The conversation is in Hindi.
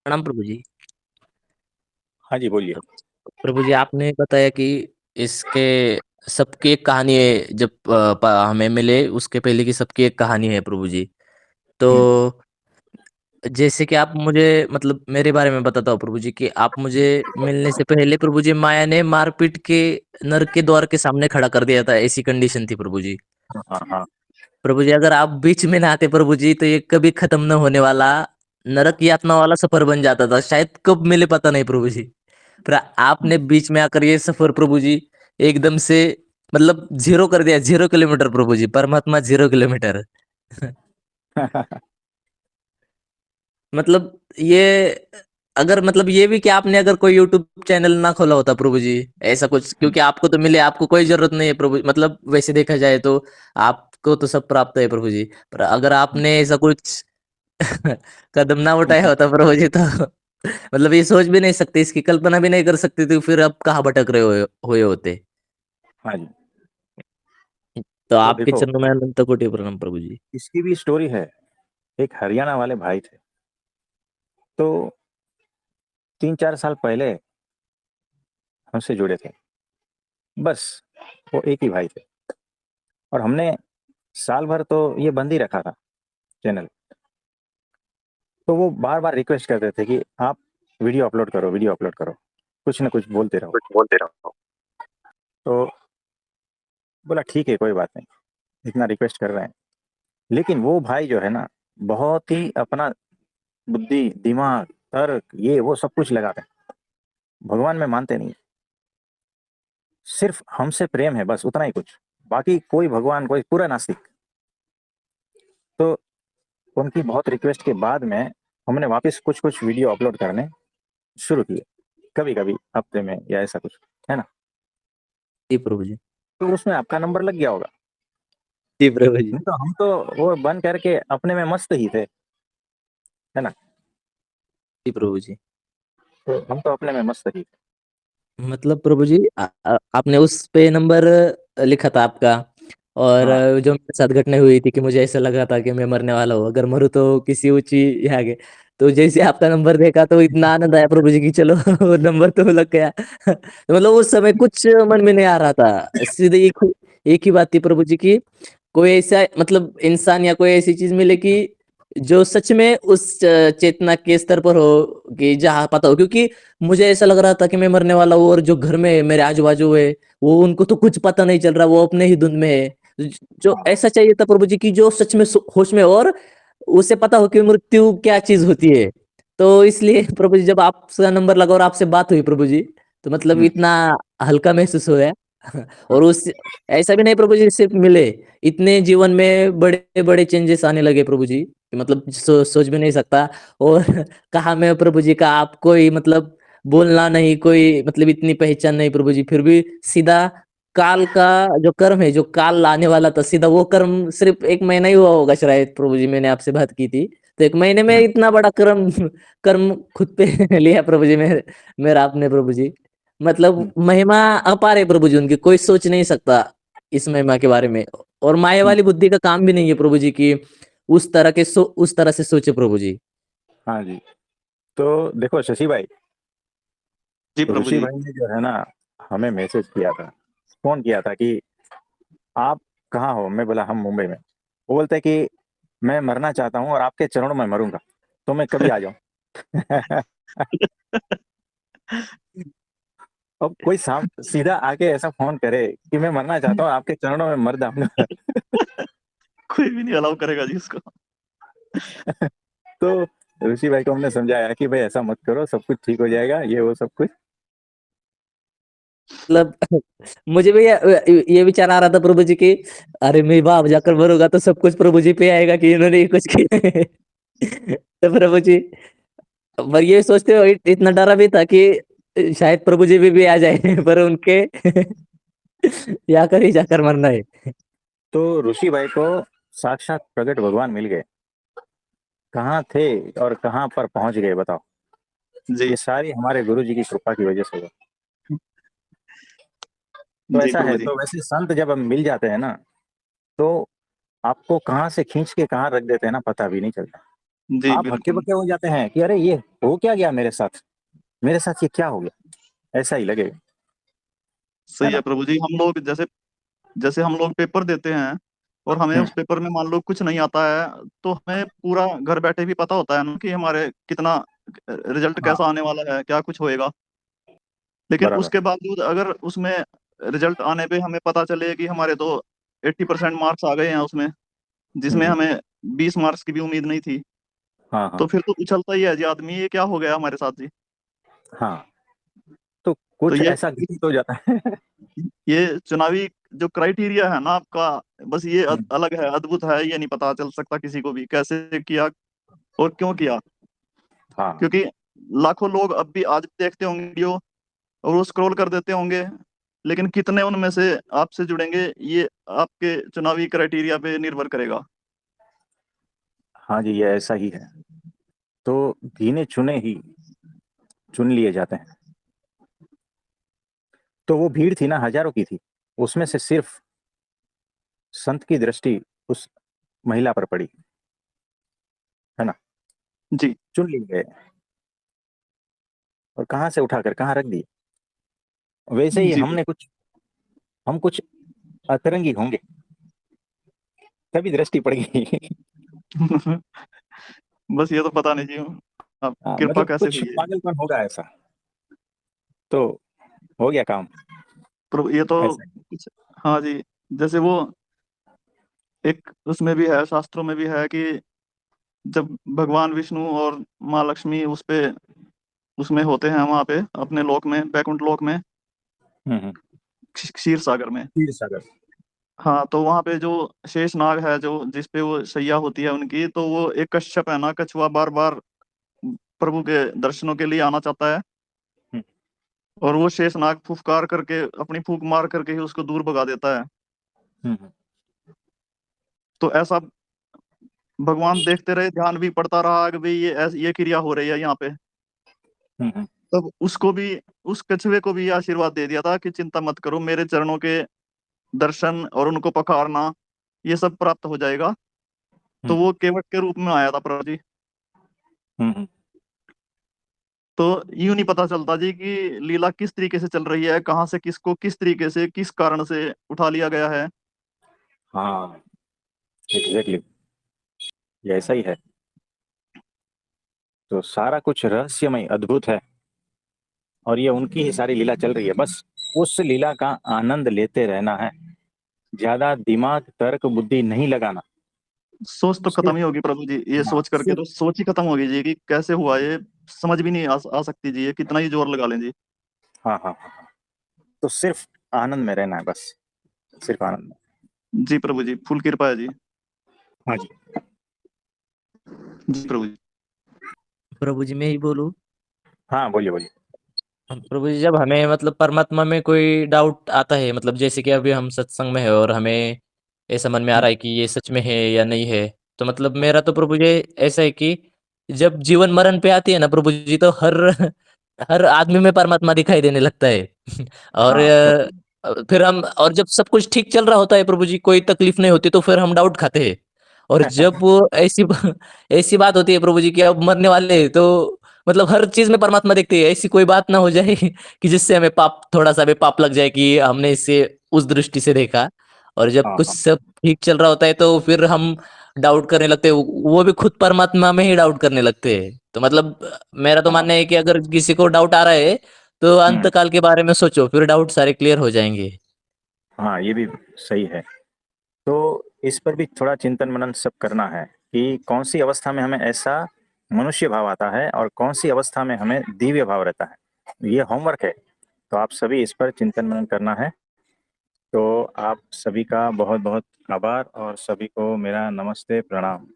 प्रणाम प्रभु जी। हाँ जी, बोलिए। प्रभु जी, आपने बताया कि इसके सबकी एक कहानी है। जब हमें मिले उसके पहले की सबकी एक कहानी है प्रभु जी। तो हुँ, जैसे कि आप मुझे मतलब मेरे बारे में बताता हूँ प्रभु जी कि आप मुझे मिलने से पहले प्रभु जी माया ने मारपीट के नरक के द्वार के सामने खड़ा कर दिया था, ऐसी कंडीशन थी प्रभु जी। हाँ, हाँ, हाँ। प्रभु जी, अगर आप बीच में ना आते प्रभु जी तो ये कभी खत्म न होने वाला नरक यातना वाला सफर बन जाता था। शायद कब मिले पता नहीं प्रभु जी। पर आपने बीच में आकर ये सफर प्रभु जी एकदम से मतलब जीरो कर दिया। 0 किलोमीटर प्रभु जी, परमात्मा 0 किलोमीटर। मतलब ये अगर मतलब ये भी कि आपने अगर कोई यूट्यूब चैनल ना खोला होता प्रभु जी, ऐसा कुछ, हुँ, क्योंकि आपको तो मिले, आपको कोई जरूरत नहीं है प्रभु। मतलब वैसे देखा जाए तो आपको तो सब प्राप्त है प्रभु जी। पर अगर हुँ, आपने ऐसा कुछ कदम ना हुँ, उठाया हुँ। होता प्रभु जी तो मतलब ये सोच भी नहीं सकते, इसकी कल्पना भी नहीं कर सकते थे, फिर अब कहाँ भटक रहे हुए होते। हाँ जी, तो तो आपके देखो, चरणों में अनंत कोटि प्रणाम प्रभु जी। इसकी भी स्टोरी है। एक हरियाणा वाले भाई थे, तो 3-4 साल पहले हमसे जुड़े थे। बस, वो एक ही भाई थे और हमने साल भर तो ये बंद ही रखा था चैनल। तो वो बार-बार रिक्वेस्ट करते थे कि आप वीडियो अपलोड करो, कुछ ना कुछ बोलते रहो। कुछ बोलते रहो। तो बोला ठीक है, कोई बात नहीं, इतना रिक्वेस्ट कर रहे हैं। लेकिन वो भाई जो है ना, बहुत ही अपना बुद्धि, दिमाग, तर्क, ये वो सब कुछ लगाते हैं। भगवान में मानते नहीं। सिर्फ हमसे प्रेम है, बस उतना ही कुछ। बाकी कोई भगवान, कोई पूरा नास्तिक। तो उनकी बहुत रिक्वेस्ट के बाद में हमने वापस कुछ-कुछ वीडियो अपलोड करने शुरू किए। कभी-कभी हफ्ते में या ऐसा कुछ, है ना? जी प्रभु जी। तो उसमें आपका नंबर लग गया होगा। जी प्रभु जी। नहीं तो हम तो वो बंद करके अपने में मस्त ही थे, है ना? जी प्रभु जी। तो हम तो अपने में मस्त ही थे। मतलब प्रभु जी आपने उस पे नंबर लिखा था आपका। और हाँ, जो मेरे साथ घटना हुई थी कि मुझे ऐसा लगा था कि मैं मरने वाला हूँ, अगर मरूँ तो किसी ऊंची यहाँ आगे। तो जैसे आपका नंबर देखा तो इतना आनंद आया प्रभु जी की चलो वो नंबर तो लग गया। तो मतलब उस समय कुछ मन में नहीं आ रहा था, सीधे एक ही बात थी प्रभु जी की, कोई ऐसा मतलब इंसान या कोई ऐसी चीज मिले कि जो सच में उस चेतना के स्तर पर हो, कि जहाँ पता हो। क्योंकि मुझे ऐसा लग रहा था कि मैं मरने वाला हूँ और जो घर में मेरे आजू बाजू है वो उनको तो कुछ पता नहीं चल रहा, वो अपने ही धुन में है। जो हाँ, ऐसा चाहिए था प्रभु जी की जो सच में होश में हो और उसे पता हो कि मृत्यु क्या चीज होती है। तो इसलिए प्रभु जी जब आपका नंबर लगा और आपसे बात हुई प्रभु जी, तो मतलब हुँ, इतना हल्का महसूस हुआ। हाँ, और उस ऐसा भी नहीं प्रभु जी सिर्फ मिले, इतने जीवन में बड़े बड़े चेंजेस आने लगे प्रभु जी कि मतलब सोच भी नहीं सकता। और कहा मैं प्रभु जी का आपको ही मतलब बोलना नहीं, कोई मतलब इतनी पहचान नहीं प्रभु जी, फिर भी सीधा काल का जो कर्म है, जो काल लाने वाला था, सीधा वो कर्म सिर्फ 1 महीना ही हुआ होगा शायद प्रभु जी, मैंने आपसे बात की थी। तो 1 महीने में हुँ, इतना बड़ा कर्म कर्म खुद पे लिया प्रभु जी, मेरा आपने प्रभु जी। हुँ, मतलब महिमा अपार है प्रभु जी उनकी, कोई सोच नहीं सकता इस महिमा के बारे में। और माया हुँ। वाली बुद्धि का काम भी नहीं है प्रभु जी की उस तरह से सोचे प्रभु जी। हाँ जी। तो देखो शशि भाई, जी प्रभु ऋषि जी। भाई ने जो है ना, हमें मैसेज किया था, फ़ोन किया था कि आप कहाँ हो? मैं बोला हम मुंबई में। वो बोलते हैं कि मैं मरना चाहता हूँ और आपके चरणों में मरूँगा, तो मैं कभी आ जाऊँ? अब कोई सीधा आके ऐसा फ़ोन करे कि मैं मरना चाहता हूँ, आपके चरणों में मर जाऊँगा। कोई भी नहीं अलाउ करेगा जी उसको। तो ऋषि भाई को हमने समझाया कि भाई ऐसा मत करो, सब कुछ ठीक हो जाएगा, ये वो सब कुछ। मतलब मुझे भी ये विचार आ रहा था प्रभु जी की, अरे मैं बाप जाकर मरूंगा तो सब कुछ प्रभु जी पे आएगा कि इन्होंने ये कुछ किया है। तो प्रभु जी, पर ये सोचते हो इतना डरा भी था कि शायद प्रभु जी भी आ जाए पर उनके जाकर मरना है। तो ऋषि भाई को साक्षात प्रकट भगवान मिल गए। कहाँ थे और कहाँ पर पहुँच गए बताओ? जी। ये सारी हमारे गुरु जी की कृपा की वजह से हुआ। तो जी ऐसा प्रभु है, जी। तो वैसे संत जब हम मिल जाते हैं ना, तो आपको कहाँ से खींच के कहाँ रख देते हैं ना, पता भी नहीं चलता। जी आप हक्के बिल्कुल बक्के हो जाते हैं कि अरे ये हो क्या गया मेरे साथ ये क्या हो गया, ऐसा ही लगेगा, है सही है ना। प्रभु जी। हम लोग जैसे जैसे हम लोग पेपर देते हैं और हमें हम्म। उस पेपर में मान लो कुछ नहीं आता है, तो हमें पूरा घर बैठे भी पता होता है ना कि हमारे कितना रिजल्ट हाँ, कैसा आने वाला है, क्या कुछ होएगा। लेकिन बराबर। उसके बावजूद अगर उसमें रिजल्ट आने पे हमें पता चले कि हमारे तो 80% मार्क्स आ गए हैं उसमें, जिसमें हम्म। हमें 20 मार्क्स की भी उम्मीद नहीं थी, हाँ तो हाँ फिर तो उछलता ही है जी आदमी, ये क्या हो गया हमारे साथ जी। हाँ, तो तो कुछ ये ऐसा घटित हो जाता है। ये चुनावी जो क्राइटेरिया है ना आपका, बस ये हम्म। अलग है, अद्भुत है। ये नहीं पता चल सकता किसी को भी कैसे किया और क्यों किया। हाँ क्योंकि लाखों लोग अब भी आज भी देखते होंगे वीडियो और वो स्क्रॉल कर देते होंगे, लेकिन कितने उनमें से आपसे जुड़ेंगे, ये आपके चुनावी क्राइटेरिया पे निर्भर करेगा। हाँ जी, ये ऐसा ही है। तो गिने चुने ही चुन लिए जाते हैं। तो वो भीड़ थी ना, हजारों की थी, उसमें से सिर्फ संत की दृष्टि उस महिला पर पड़ी, है ना। जी चुन लिए गए और कहाँ से उठाकर कहाँ रख दिए। वैसे ही जी हम कुछ अतरंगी होंगे, तभी दृष्टि पड़ गई। बस ये तो पता नहीं जी, अब हाँ, कृपा मतलब कैसे कुछ हुई है। पागलपन होगा ऐसा, तो हो गया काम पर ये तो ऐसा। कुछ, हाँ जी, जैसे वो एक उसमें भी है, शास्त्रों में भी है कि जब भगवान विष्णु और माँ लक्ष्मी उस पे उसमें होते हैं वहां पे अपने लोक में, बैकुंठ लोक में, हम्म। क्षीर सागर में। क्षीर सागर। हाँ, तो वहां पे जो शेष नाग है, जो जिस पे वो शैया होती है उनकी, तो वो एक कश्यप है ना, कछुआ, बार बार प्रभु के दर्शनों के लिए आना चाहता है, हम्म। और वो शेष नाग फुफकार करके, अपनी फूंक मार करके ही उसको दूर भगा देता है। हम्म। तो ऐसा भगवान देखते रहे, ध्यान भी पड़ता रहा कि भाई ये क्रिया हो रही है यहाँ पे। हम्म। तब उसको भी, उस कछुए को भी ये आशीर्वाद दे दिया था कि चिंता मत करो, मेरे चरणों के दर्शन और उनको पखारना, ये सब प्राप्त हो जाएगा। तो हम्म। वो केवट के रूप में आया था प्रभु जी। हम्म। तो यूं नहीं पता चलता जी कि लीला किस तरीके से चल रही है, कहाँ से किसको किस तरीके से किस कारण से उठा लिया गया है। हाँ, एग्जैक्टली, ये ऐसा ही है। तो सारा कुछ रहस्यमय अद्भुत है, और ये उनकी ही सारी लीला चल रही है, बस उस लीला का आनंद लेते रहना है, ज्यादा दिमाग तर्क बुद्धि नहीं लगाना। सोच तो खत्म सिर्फ, ही होगी प्रभु जी, ये हाँ सोच करके सिर्फ, तो सोच ही खत्म होगी जी कि कैसे हुआ ये, समझ भी नहीं आ सकती जी, ये कितना ही जोर लगा लें जी। हाँ हाँ हाँ हाँ। तो सिर्फ आनंद में रहना है बस, सिर्फ आनंद में। जी प्रभु जी, फुल कृपा है जी। हाँ जी। जी प्रभु जी। प्रभु जी मैं ही बोलूं। हाँ, बोलिए बोलिए। प्रभु जी जब हमें मतलब परमात्मा में कोई डाउट आता है, मतलब जैसे कि अभी हम सत्संग में है और हमें ऐसा मन में आ हम्म। रहा है कि ये सच में है या नहीं है, तो मतलब मेरा तो प्रभु जी ऐसा है कि जब जीवन मरण पे आती है ना प्रभु जी, तो हर हर आदमी में परमात्मा दिखाई देने लगता है। और हाँ तो फिर हम, और जब सब कुछ ठीक चल रहा होता है प्रभु जी, कोई तकलीफ नहीं होती, तो फिर हम डाउट खाते हैं। और जब वो ऐसी बात होती है प्रभु जी कि अब मरने वाले हैं, तो मतलब हर चीज में परमात्मा देखते हैं, ऐसी कोई बात ना हो जाए कि जिससे हमें पाप, थोड़ा सा भी पाप लग जाए कि हमने इसे उस दृष्टि से देखा। और जब हाँ कुछ हाँ सब ठीक चल रहा होता है, तो फिर हम डाउट करने लगते हैं, वो भी खुद परमात्मा में ही डाउट करने लगते हैं। तो मतलब मेरा तो हाँ। मानना है कि अगर किसी को डाउट आ रहा है, तो अंत हम्म। काल के बारे में सोचो, फिर डाउट सारे क्लियर हो जाएंगे। हाँ, ये भी सही है। तो इस पर भी थोड़ा चिंतन मनन सब करना है कि कौन सी अवस्था में हमें ऐसा मनुष्य भाव आता है और कौन सी अवस्था में हमें दिव्य भाव रहता है। ये होमवर्क है, तो आप सभी इस पर चिंतन मनन करना है। तो आप सभी का बहुत बहुत आभार और सभी को मेरा नमस्ते प्रणाम।